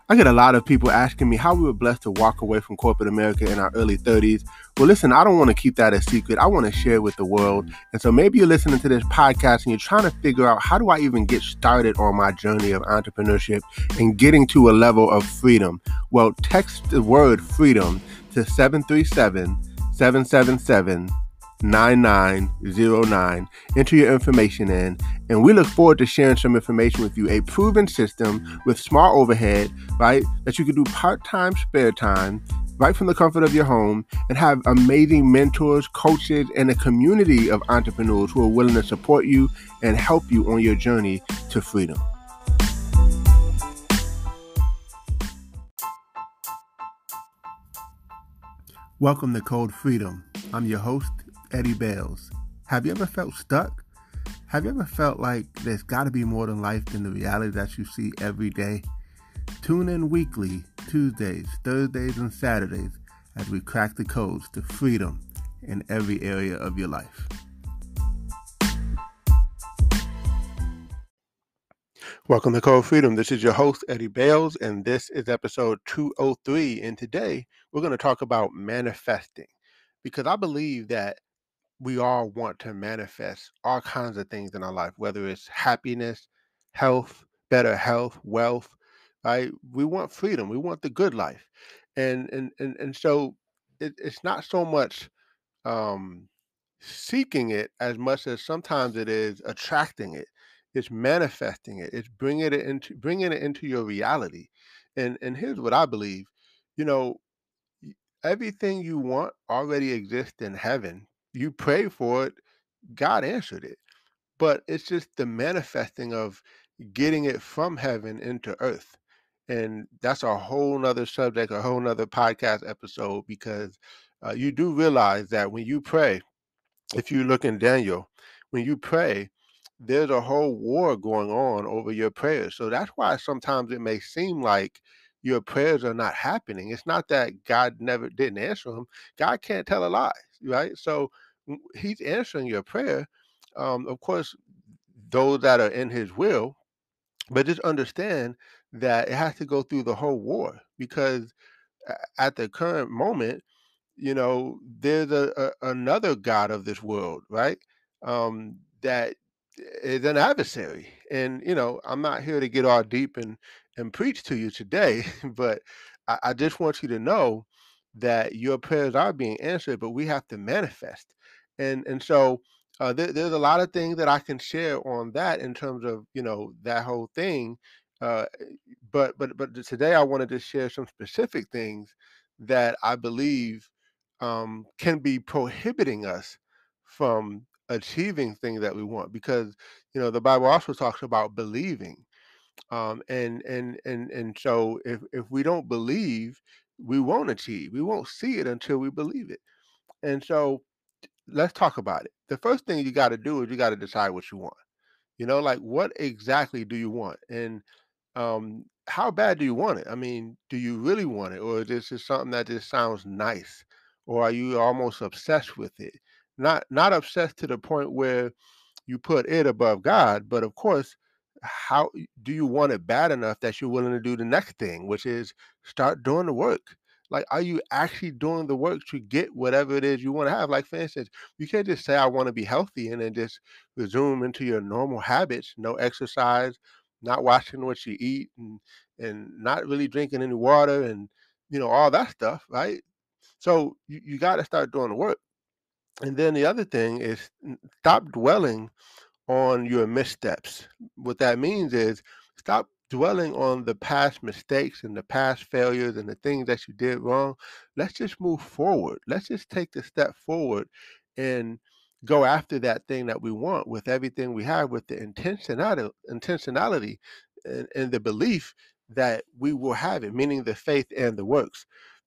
I get a lot of people asking me how we were blessed to walk away from corporate America in our early 30s. Well, listen, I don't want to keep that a secret. I want to share it with the world. And so maybe you're listening to this podcast and you're trying to figure out, how do I even get started on my journey of entrepreneurship and getting to a level of freedom? Well, text the word freedom to 737 777 9909. Enter your information in, and we look forward to sharing some information with you. A proven system with small overhead, right? That you can do part-time, spare time, right from the comfort of your home, and have amazing mentors, coaches, and a community of entrepreneurs who are willing to support you and help you on your journey to freedom. Welcome to Code Freedom. I'm your host, Eddie Bales. Have you ever felt stuck? Have you ever felt like there's got to be more than life than the reality that you see every day? Tune in weekly, Tuesdays, Thursdays, and Saturdays as we crack the codes to freedom in every area of your life. Welcome to Code Freedom. This is your host, Eddie Bales, and this is episode 203. And today we're going to talk about manifesting, because I believe that we all want to manifest all kinds of things in our life, whether it's happiness, health, better health, wealth, right? We want freedom. We want the good life. And so it's not so much um, seeking it as much as sometimes it is attracting it. It's manifesting it. It's bringing it into your reality. And here's what I believe. You know, everything you want already exists in heaven. You pray for it, God answered it. But it's just the manifesting of getting it from heaven into earth. And that's a whole nother subject, a whole nother podcast episode, because you do realize that when you pray, if you look in Daniel, when you pray, there's a whole war going on over your prayers. So that's why sometimes it may seem like your prayers are not happening. It's not that God never didn't answer them. God can't tell a lie, right? So He's answering your prayer. Of course, those that are in His will, but just understand that it has to go through the whole war, because at the current moment, there's another god of this world, right? That is an adversary. And I'm not here to get all deep and preach to you today, but I just want you to know that your prayers are being answered, but we have to manifest. And so there's a lot of things that I can share on that in terms of that whole thing. uh, but today I wanted to share some specific things that I believe can be prohibiting us from achieving things that we want, because the Bible also talks about believing, and so if we don't believe, we won't achieve. We won't see it until we believe it. And so let's talk about it. The first thing you got to do is you got to decide what you want. Like, what exactly do you want? And how bad do you want it? I mean, do you really want it, or is this just something that just sounds nice, or are you almost obsessed with it? Not obsessed to the point where you put it above God, but of course, how do you want it bad enough that you're willing to do the next thing, which is start doing the work? Like, are you actually doing the work to get whatever it is you want to have? Like, for instance, you can't just say, I want to be healthy, and then just resume into your normal habits, no exercise, not watching what you eat, and not really drinking any water, and all that stuff, right? So you got to start doing the work. And then the other thing is, stop dwelling on your missteps. What that means is, stop dwelling on the past mistakes and the past failures and the things that you did wrong. Let's just move forward. Let's just take the step forward and go after that thing that we want with everything we have, with the intentionality and the belief that we will have it, meaning the faith and the works.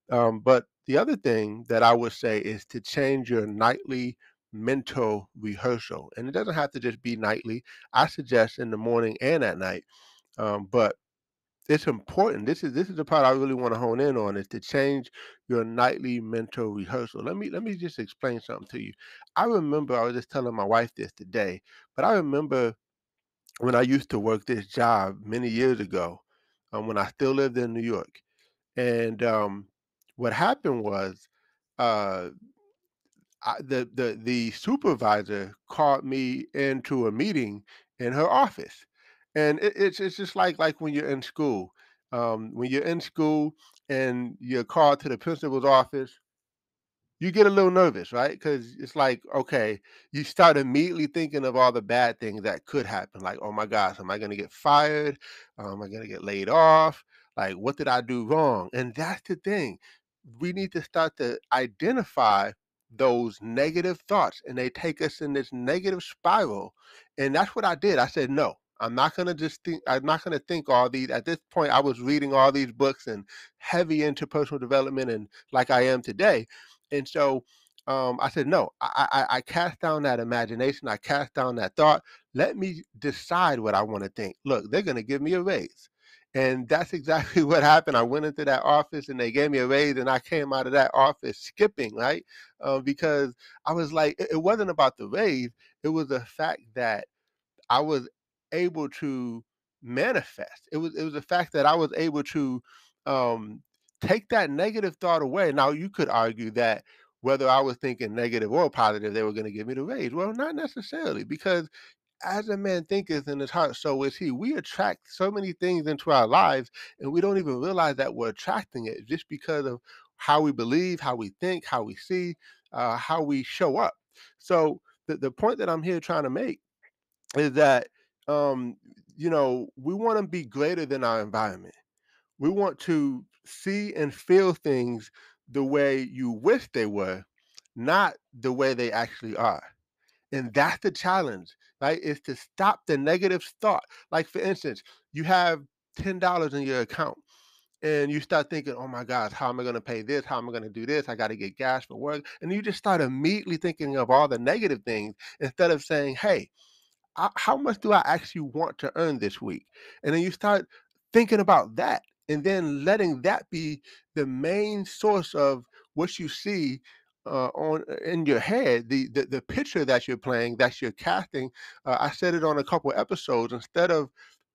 But the other thing that I would say is to change your nightly mental rehearsal. And it doesn't have to just be nightly. I suggest in the morning and at night. But it's important. This is the part I really want to hone in on, is to change your nightly mental rehearsal. Let me just explain something to you. I remember, I was just telling my wife this today, but I remember when I used to work this job many years ago. when I still lived in New York. And what happened was, uh, the supervisor called me into a meeting in her office, and it's just like when you're in school. When you're in school and you're called to the principal's office, you get a little nervous, right? Because it's like, okay, you start immediately thinking of all the bad things that could happen. Like, oh my gosh, am I going to get fired? Am I going to get laid off? Like, what did I do wrong? And that's the thing. We need to start to identify those negative thoughts, and they take us in this negative spiral. And that's what I did. I said, no. I'm not gonna just think. I'm not gonna think all these. At this point, I was reading all these books and heavy into personal development, and like I am today. And so I said, no, I cast down that imagination. I cast down that thought. Let me decide what I want to think. Look, they're going to give me a raise. And that's exactly what happened. I went into that office and they gave me a raise, and I came out of that office skipping, right? Because I was like, it wasn't about the raise. It was the fact that I was able to manifest. It was the fact that I was able to um, take that negative thought away. Now you could argue that whether I was thinking negative or positive, they were going to give me the raise. Well, not necessarily, because as a man thinketh in his heart, so is he. We attract so many things into our lives, and we don't even realize that we're attracting it just because of how we believe, how we think, how we see, how we show up. So the point that I'm here trying to make is that um, we want to be greater than our environment. We want to see and feel things the way you wish they were, not the way they actually are. And that's the challenge, right? Is to stop the negative thought. Like for instance, you have $10 in your account and you start thinking, oh my gosh, how am I going to pay this? How am I going to do this? I got to get gas for work. And you just start immediately thinking of all the negative things instead of saying, hey, how much do I actually want to earn this week? And then you start thinking about that and then letting that be the main source of what you see on in your head, the picture that you're playing, that you're casting. I said it on a couple episodes. Instead of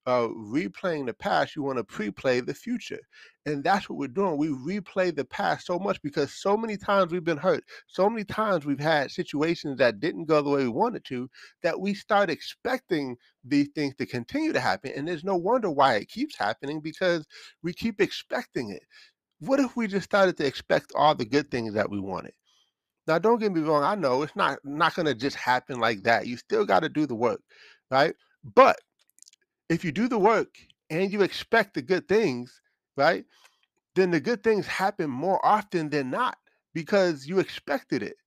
replaying the past, you want to pre-play the future, and that's what we're doing. We replay the past so much because so many times we've been hurt, so many times we've had situations that didn't go the way we wanted to, that we start expecting these things to continue to happen. And there's no wonder why it keeps happening, because we keep expecting it. What if we just started to expect all the good things that we wanted? Now, don't get me wrong. I know it's not going to just happen like that. You still got to do the work, right? But if you do the work and you expect the good things, right, then the good things happen more often than not because you expected it.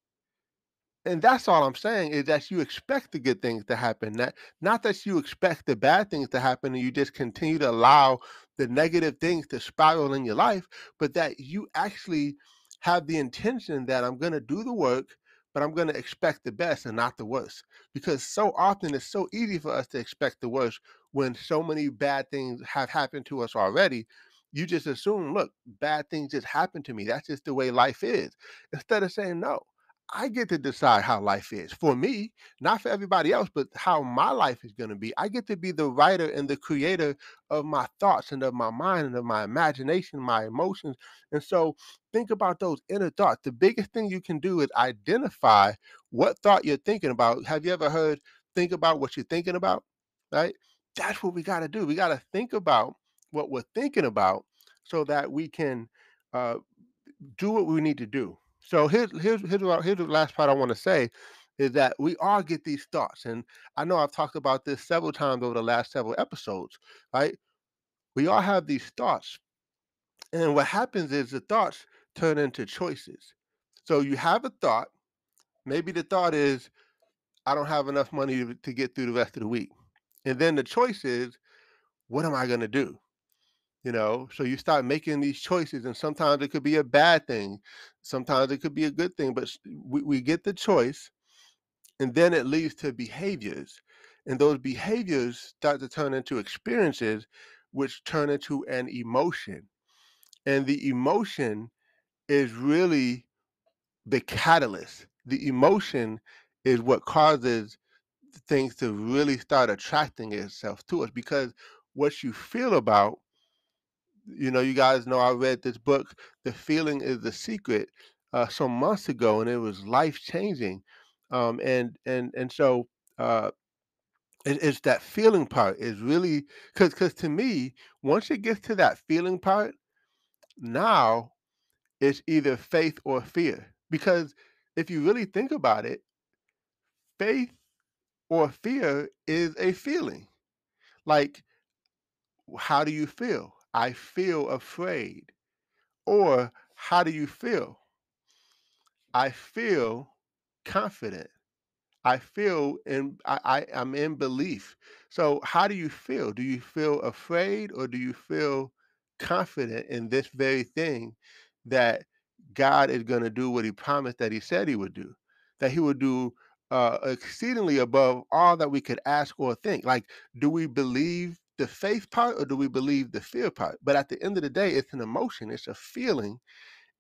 And that's all I'm saying, is that you expect the good things to happen. Not that you expect the bad things to happen and you just continue to allow the negative things to spiral in your life, but that you actually have the intention that I'm going to do the work, but I'm going to expect the best and not the worst. Because so often it's so easy for us to expect the worst when so many bad things have happened to us already. You just assume, look, bad things just happen to me. That's just the way life is. Instead of saying, no, I get to decide how life is for me, not for everybody else, but how my life is going to be. I get to be the writer and the creator of my thoughts and of my mind and of my imagination, my emotions. And so think about those inner thoughts. The biggest thing you can do is identify what thought you're thinking about. Have you ever heard think about what you're thinking about? Right? That's what we got to do. We got to think about what we're thinking about so that we can uh, do what we need to do. So here's the last part I want to say is that we all get these thoughts, and I know I've talked about this several times over the last several episodes, right? We all have these thoughts, and what happens is the thoughts turn into choices. So you have a thought. Maybe the thought is, I don't have enough money to get through the rest of the week, and then the choice is, what am I going to do? So you start making these choices, and sometimes it could be a bad thing, sometimes it could be a good thing, but we get the choice, and then it leads to behaviors, and those behaviors start to turn into experiences, which turn into an emotion, and the emotion is really the catalyst. The emotion is what causes things to really start attracting itself to us, because what you feel about You guys know I read this book, The Feeling is the Secret, some months ago, and it was life changing. And so uh, it's that feeling part is really because to me, once it gets to that feeling part, now it's either faith or fear. Because if you really think about it, faith or fear is a feeling. Like, how do you feel? I feel afraid. Or how do you feel? I feel confident. I feel I'm in belief. So how do you feel? Do you feel afraid or do you feel confident in this very thing that God is going to do what he promised that he said he would do? That he would do exceedingly above all that we could ask or think. Like, do we believe the faith part or do we believe the fear part? But at the end of the day, it's an emotion, it's a feeling,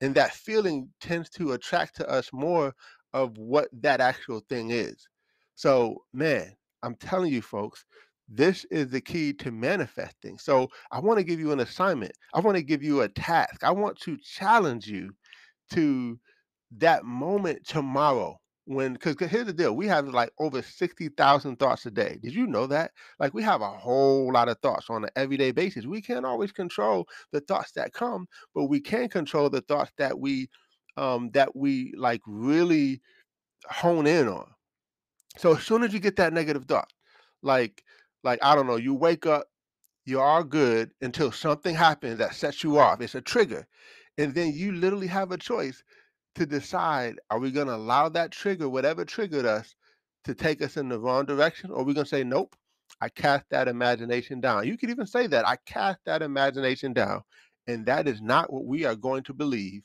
and that feeling tends to attract to us more of what that actual thing is. So, man, I'm telling you, folks, this is the key to manifesting. So, I want to give you an assignment. I want to give you a task. I want to challenge you to that moment tomorrow when, because here's the deal, we have like over 60,000 thoughts a day. Did you know that? Like, we have a whole lot of thoughts on an everyday basis. We can't always control the thoughts that come, but we can control the thoughts that we like really hone in on. So as soon as you get that negative thought, like like I don't know, you wake up, you are good until something happens that sets you off. It's a trigger. And then you literally have a choice to decide, are we going to allow that trigger, whatever triggered us, to take us in the wrong direction? Or are we going to say, nope, I cast that imagination down? You could even say that, I cast that imagination down. And that is not what we are going to believe.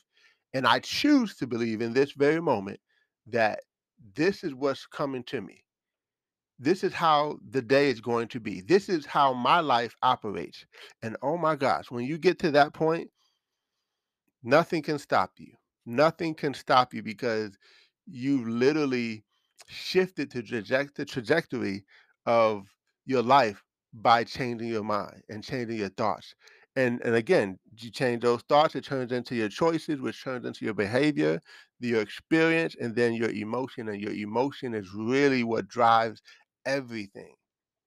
And I choose to believe in this very moment that this is what's coming to me. This is how the day is going to be. This is how my life operates. And oh my gosh, when you get to that point, nothing can stop you. Nothing can stop you because you literally shifted to the trajectory of your life by changing your mind and changing your thoughts. And again, you change those thoughts, it turns into your choices, which turns into your behavior, your experience, and then your emotion. And your emotion is really what drives everything.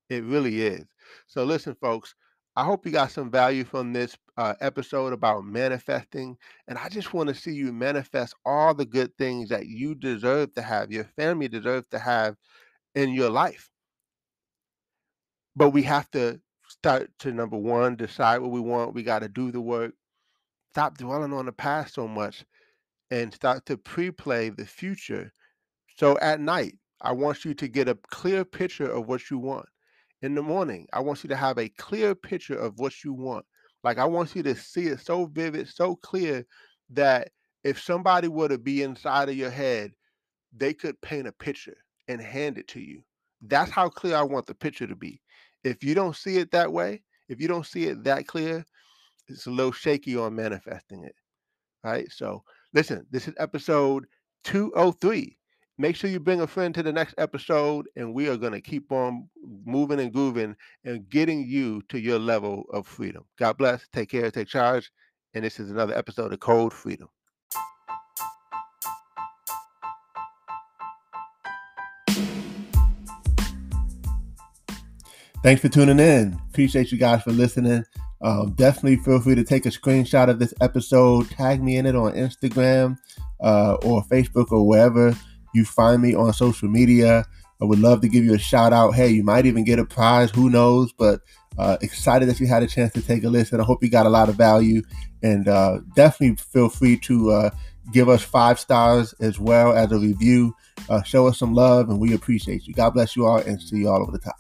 It really is. So listen, folks, I hope you got some value from this episode about manifesting. And I just want to see you manifest all the good things that you deserve to have, your family deserves to have in your life. But we have to start to, number one, decide what we want. We got to do the work. Stop dwelling on the past so much and start to pre-play the future. So at night, I want you to get a clear picture of what you want. In the morning, I want you to have a clear picture of what you want. Like, I want you to see it so vivid, so clear that if somebody were to be inside of your head, they could paint a picture and hand it to you. That's how clear I want the picture to be. If you don't see it that way, if you don't see it that clear, it's a little shaky on manifesting it. Right? So listen, this is episode 203. Make sure you bring a friend to the next episode, and we are going to keep on moving and grooving and getting you to your level of freedom. God bless. Take care. Take charge. And this is another episode of Code Freedom. Thanks for tuning in. Appreciate you guys for listening. Definitely feel free to take a screenshot of this episode, tag me in it on Instagram or Facebook or wherever you find me on social media. I would love to give you a shout out. Hey, you might even get a prize. Who knows? But excited that you had a chance to take a listen. I hope you got a lot of value. And definitely feel free to give us 5 stars as well as a review. Show us some love, and we appreciate you. God bless you all, and see you all over the top.